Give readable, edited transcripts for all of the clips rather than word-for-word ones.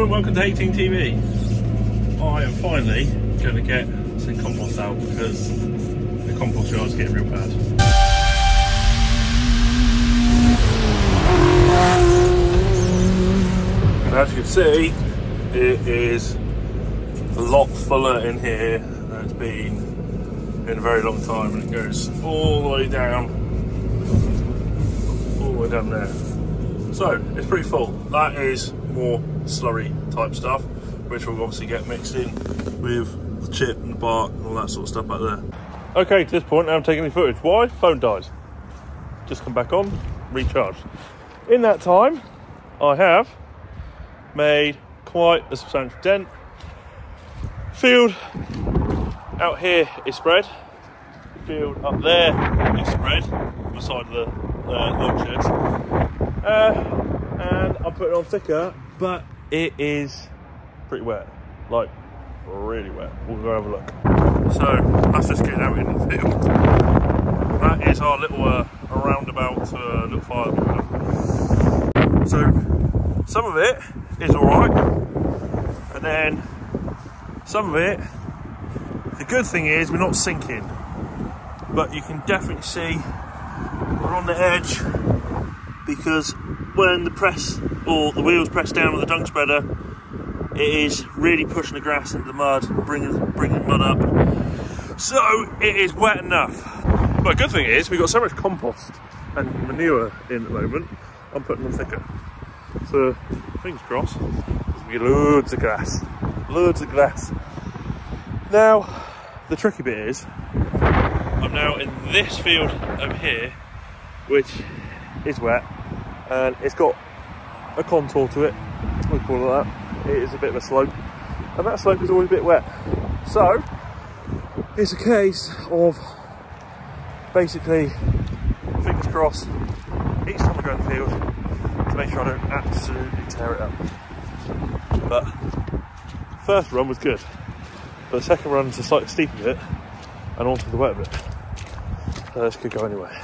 and welcome to Thehayteamtv. I am finally going to get some compost out because the compost yard is getting real bad. And as you can see, it is a lot fuller in here than it's been in a very long time, and it goes all the way down there. So it's pretty full. That is more slurry type stuff, which will obviously get mixed in with the chip and the bark and all that sort of stuff back there. Okay, to this point I haven't taken any footage. Why? Phone died. Just come back on, recharged. In that time I have made quite a substantial dent. Field out here is spread. Field up there is spread beside the orchards. And I'm putting it on thicker, but it is pretty wet, like really wet. We'll go have a look. So that's just getting out in the field. That is our little roundabout little fire burner. So some of it is all right, and then some of it, the good thing is we're not sinking, but you can definitely see we're on the edge, because when the press or the wheels press down with the dung spreader, it is really pushing the grass into the mud, bringing mud up. So it is wet enough. But the good thing is we've got so much compost and manure in at the moment, I'm putting them thicker. So fingers crossed, there's gonna be loads of grass. Loads of grass. Now, the tricky bit is, I'm now in this field over here, which is wet, and it's got a contour to it, we call it that. It is a bit of a slope, and that slope is always a bit wet. So, it's a case of basically, fingers crossed, each time I go in the field, to make sure I don't absolutely tear it up. But, first run was good, but the second run is a slightly steeper bit, and onto the wet bit. So this could go anywhere.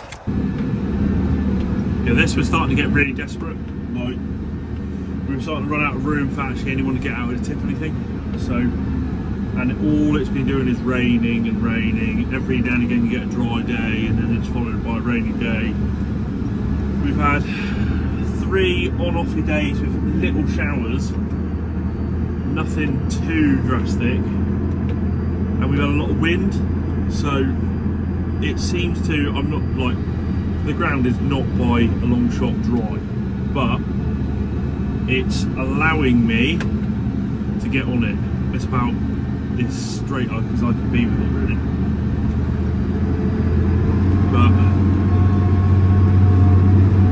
Yeah, this was starting to get really desperate. Like, we were starting to run out of room for actually anyone to get out of the tip or anything. So, and all it's been doing is raining and raining. Every now and again you get a dry day, and then it's followed by a rainy day. We've had 3 on-offy days with little showers, nothing too drastic, and we've had a lot of wind. So it seems to, I'm not like, the ground is not by a long shot dry, but it's allowing me to get on it. It's about as straight up as I can be with it, really. But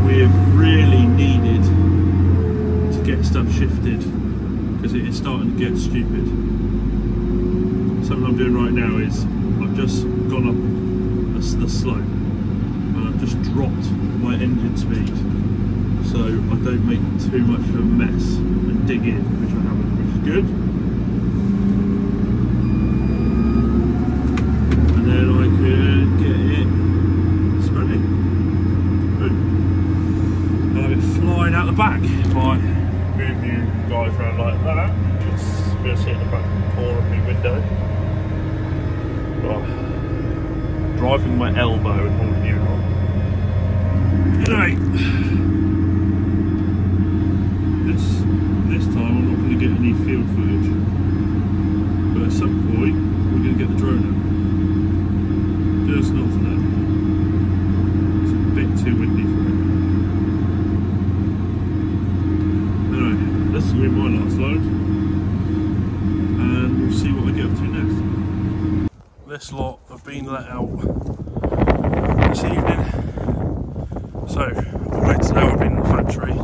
we've really needed to get stuff shifted, because it is starting to get stupid. Something I'm doing right now is I've just gone up the slope, and I've just dropped my engine speed so I don't make too much of a mess and dig in, which I haven't, which is good. And then I could get it spreading. Boom. And have it flying out the back by moving you guys around like that. Just be able to see it in the back corner of my window. Oh. Driving my elbow and holding you on. Anyway, this time I'm not going to get any field footage, but at some point we're going to get the drone out. Just not today. It's a bit too windy for it. Anyway, this is going to be my last load, and we'll see what I get up to next. This lot have been let out this evening, so all it's now I've been in the factory.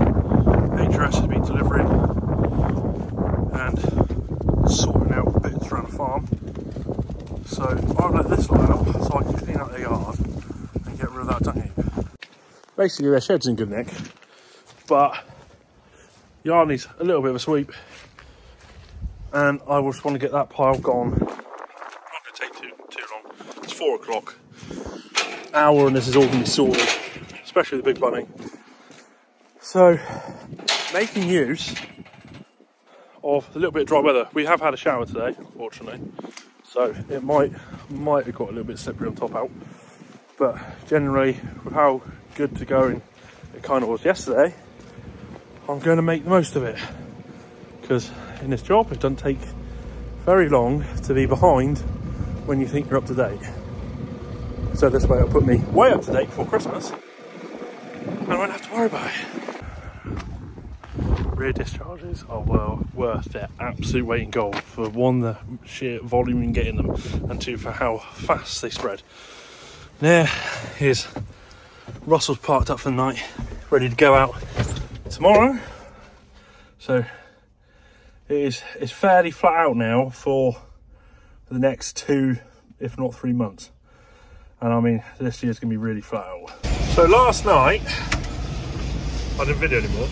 HRS has been delivering and sorting out bits around the farm. So I've let this lot out so I can clean out the yard and get rid of that dung heap. Basically their shed's in good nick, but the yard needs a little bit of a sweep, and I just want to get that pile gone. Not going to take too long. It's 4 o'clock. Hour and this is all going to be sorted, especially the big bunny. So making use of a little bit of dry weather. We have had a shower today, unfortunately, so it might have got a little bit slippery on top out. But generally, with how good to going it kind of was yesterday, I'm going to make the most of it. Because in this job, it doesn't take very long to be behind when you think you're up to date. So this way it'll put me way up to date before Christmas, and I won't have to worry about it. Rear discharges are well worth their absolute weight in gold. For one, the sheer volume you can get in them, and two, for how fast they spread. There is Russell's parked up for the night, ready to go out tomorrow. So it's fairly flat out now for the next 2, if not 3 months. And I mean, this year's gonna be really flat out. So last night, I didn't video anymore.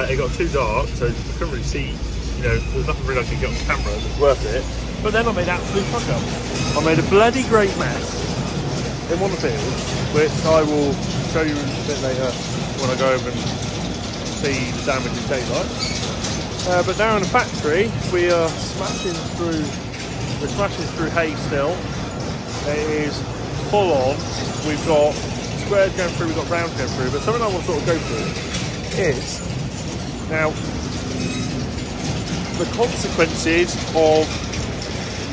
It got too dark, so I couldn't really see, you know, there's nothing really I could get on camera that was worth it. But then I made absolute fuck up. I made a bloody great mess in one of the fields, which I will show you a bit later when I go over and see the damage in daylight. But now in the factory, we are smashing through hay still. It is full on. We've got squares going through, we've got rounds going through, but something I want to sort of go through is now the consequences of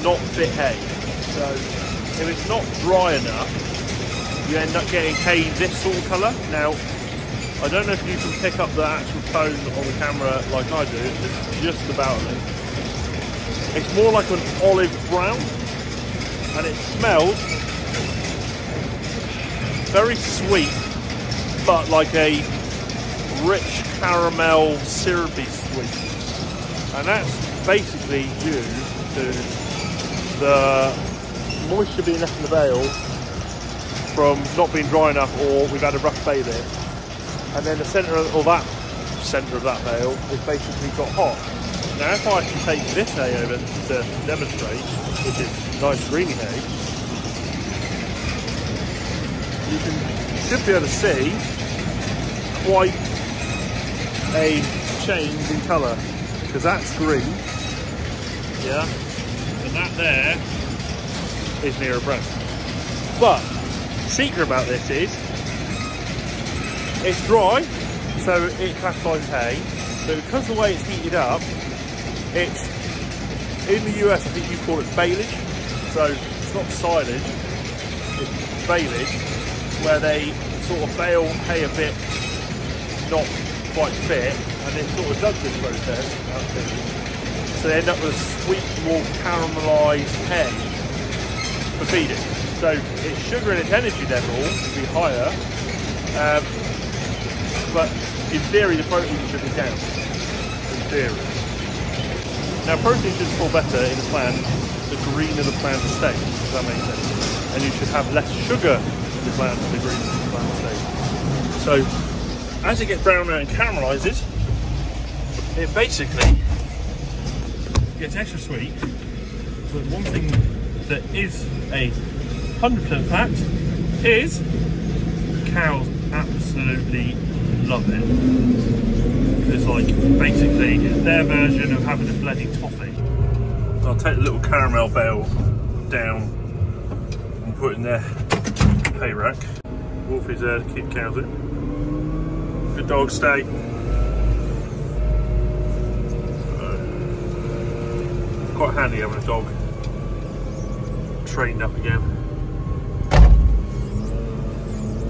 not fit hay. So if it's not dry enough, you end up getting hay this sort of colour. Now, I don't know if you can pick up the actual tone on the camera like I do, it's just about it. It's more like an olive brown, and it smells very sweet, but like a rich caramel syrupy sweet. And that's basically due to the moisture being left in the bale from not being dry enough, or we've had a rough baling. And then the centre of that bale is basically got hot. Now if I can take this hay over to demonstrate, which is nice greeny hay, you should be able to see quite a change in colour, because that's green, yeah, and that there is near a brown. But the secret about this is it's dry, so it classifies hay, but because of the way it's heated up, it's, in the US I think you call it baling, so it's not silage, it's baling, where they sort of bale hay a bit not quite fit, and it sort of does this process, so they end up with a sweet, more caramelised hay for feeding. So its sugar and its energy level will be higher, but in theory the protein should be down, in theory. Now protein should fall better in the plant the greener the plant stays, if that makes sense. And you should have less sugar in the plant the greener the plant stays. So as it gets browner and caramelises, it basically gets extra sweet. But one thing that is a 100% fact is cows absolutely love it. It's like basically it's their version of having a bloody toffee. So I'll take the little caramel bale down and put it in their hay rack. Wolfie's there to keep cows in. Good dog stay. Quite handy having a dog trained up again.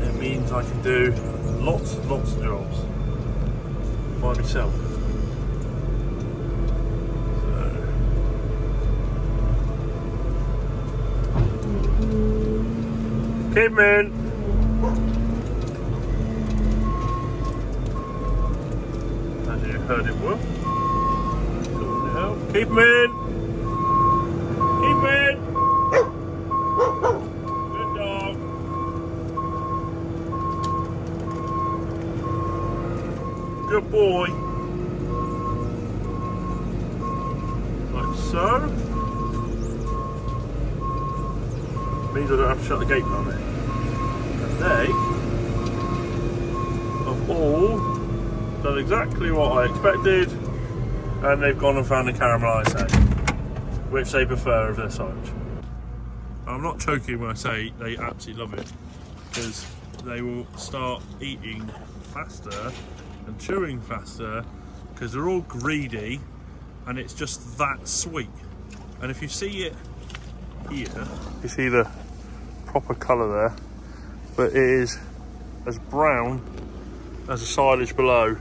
It means I can do lots and lots of jobs by myself. Keep him in. As you heard him well. Keep him in. Keep him in. Good dog. Good boy. Like so. Means I don't have to shut the gate on it. And they have all done exactly what I expected. and they've gone and found the caramelised hay, which they prefer over their silage. I'm not joking when I say they absolutely love it, because they will start eating faster and chewing faster because they're all greedy and it's just that sweet. And if you see it here, you see the proper colour there, but it is as brown as the silage below.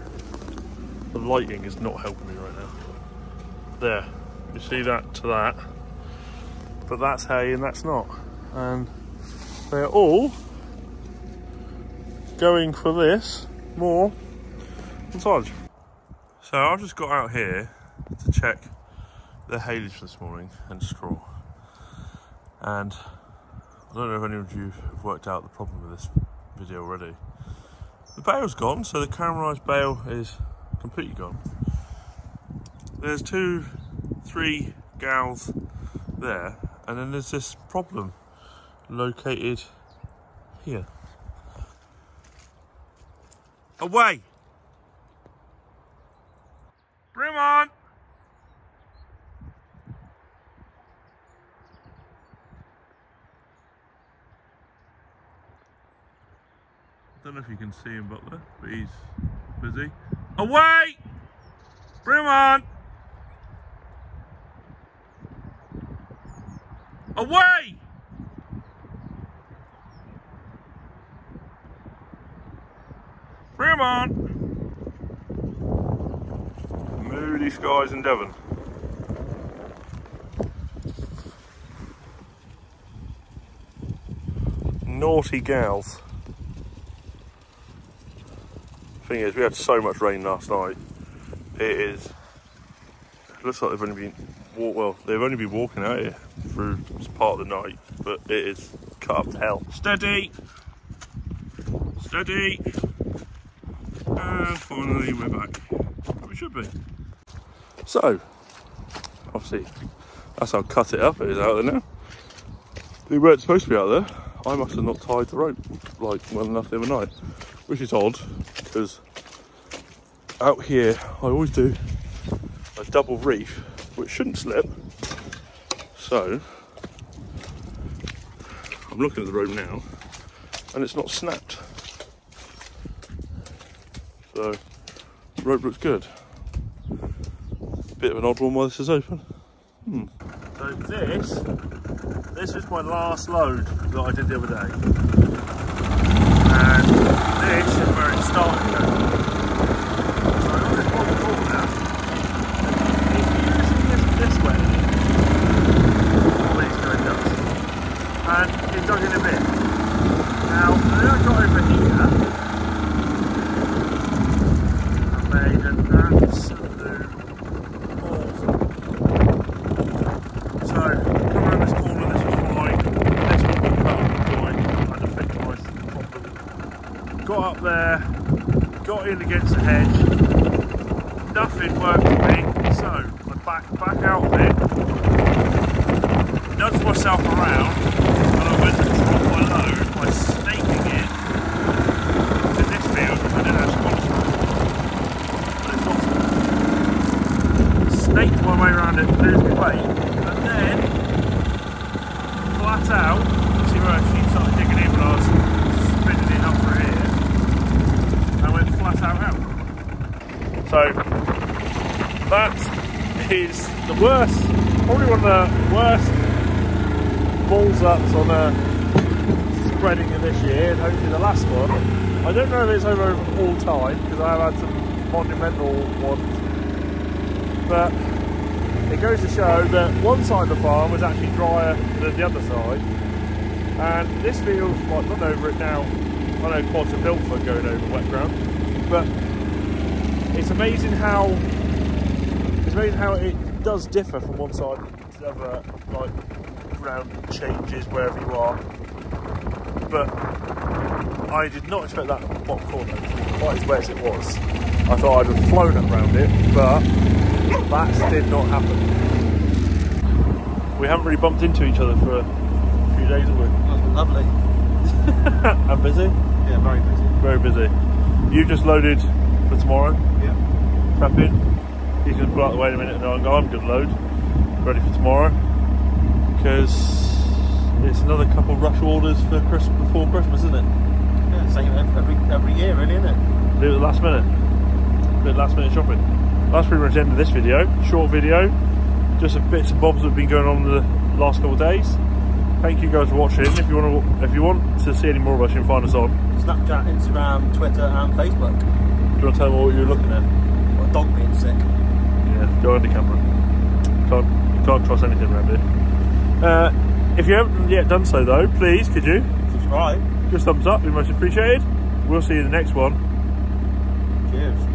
The lighting is not helping me right now. There, you see that to that, but that's hay and that's not. And they're all going for this more than silage. So I've just got out here to check the haylage this morning and straw. And I don't know if any of you have worked out the problem with this video already. The bale's gone, so the caramelised bale is completely gone. There's 2, 3 gals there, and then there's this problem located here. Away! Bring 'em on! I don't know if you can see him, Butler, but he's busy. Away! Bring 'em on! Away! Bring 'em on! Moody skies in Devon. Naughty gals. Thing is, we had so much rain last night. It looks like they've only been walking out here through part of the night, but it is cut up to hell. Steady, steady, and finally we're back where we should be. So, obviously, that's how cut it up. It is out there now. They weren't supposed to be out there. I must have not tied the rope like well enough the other night, which is odd because out here I always do a double reef, which shouldn't slip. So I'm looking at the rope now, and it's not snapped. So the rope looks good. Bit of an odd one while this is open. So this was my last load that I did the other day, and this is where it started now. So I got this one ball now. If you use this way, what it's going does, and it dug in a bit. Now when I got over here, I made an absolute awesome. So come around this corner, this was fine. This one got cut up fine. I had to fix my problem. Got up there, got in against the hedge. Nothing worked for me, so I back out of it, nudged myself around, and I went to drop my load by snaking it to this field, which I didn't actually want to but it's awesome. Snaked my way around it, lose my weight, and then flat out, see where she started digging in when I was spinning it up through here, I went flat out. So that is the worst, probably one of the worst balls ups on a spreading of this year, and hopefully the last one. I don't know if it's over all time because I have had some monumental ones, but it goes to show that one side of the farm was actually drier than the other side, and this feels like, not over it now. I know quads are built for going over wet ground, but it's amazing how it does differ from one side to the other, like ground changes wherever you are. But I did not expect that bottom corner to be quite as wet as it was. I thought I'd have flown up around it, but that did not happen. We haven't really bumped into each other for a few days, have we? Lovely. And busy? Yeah, very busy. Very busy. You just loaded for tomorrow? Yeah. Prepping? he's going to pull out the way in a minute and I'm going to load, ready for tomorrow, because it's another couple of rush orders for Christmas, before Christmas, isn't it? Yeah, same every year, really, isn't it? Do it at the last minute. Bit of last minute shopping. That's pretty much the end of this video. Short video, just some bits and bobs that have been going on in the last couple of days. Thank you guys for watching. If you want to see any more of us, you can find us on Snapchat, Instagram, Twitter, and Facebook. Do you want to tell them what you're looking at? Got a dog being sick. Yeah, go on the camera. You can't trust anything around here. If you haven't yet done so though, please could you Subscribe. Just thumbs up, be most appreciated. We'll see you in the next one. Cheers.